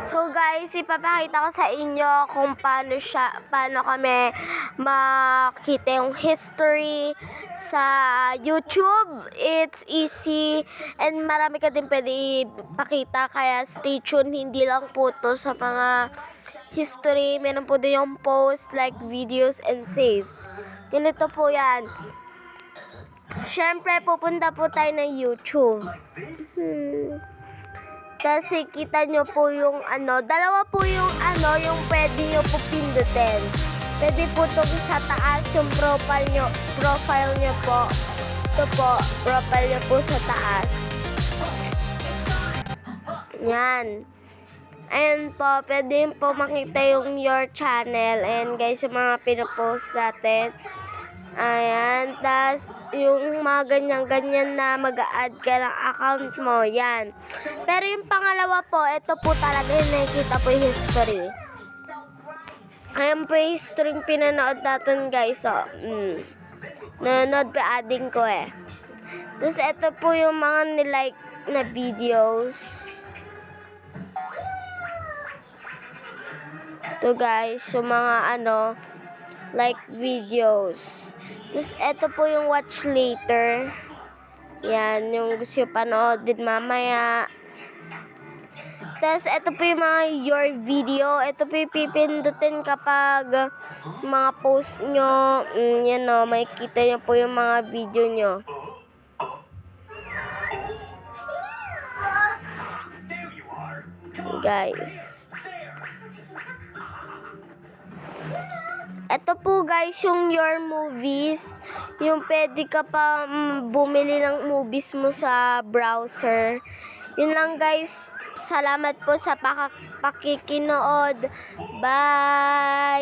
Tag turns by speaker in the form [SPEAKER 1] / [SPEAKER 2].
[SPEAKER 1] So guys, ipapakita ko sa inyo kung paano kami makita yung history sa YouTube. It's easy and marami ka din pwede ipakita, kaya stay tuned. Hindi lang po to sa mga history, meron po din yung post, like videos and save. Ganito po yan. Syempre pupunta po tayo ng YouTube. Kasi kita nyo po yung dalawa po yung yung pwede nyo po pindutin. Pwede po ito sa taas, yung profile nyo po. Ito po, profile nyo po sa taas. Yan. Ayan po, pwede po makita yung your channel. Ayan guys, yung mga pinopost natin. Ayan, tas yung mga ganyan-ganyan na mag-a-add ka ng account mo, yan. Pero yung pangalawa po, ito po talaga yung nakikita po yung history. Ayan po yung history yung pinanood natin guys, so. Nanonood pa adding ko eh. Tapos ito po yung mga nilike na videos. Ito guys, yung mga like videos. Tapos, ito po yung watch later. Yan, yung gusto nyo panoodin mamaya. Tapos, ito po yung mga your video. Ito po yung pipindutin kapag mga post nyo. Yan o, makikita nyo po yung mga video nyo. Guys. Ito po guys yung your movies, yung pwede ka pa bumili ng movies mo sa browser. Yun lang guys, salamat po sa pakikinood. Bye!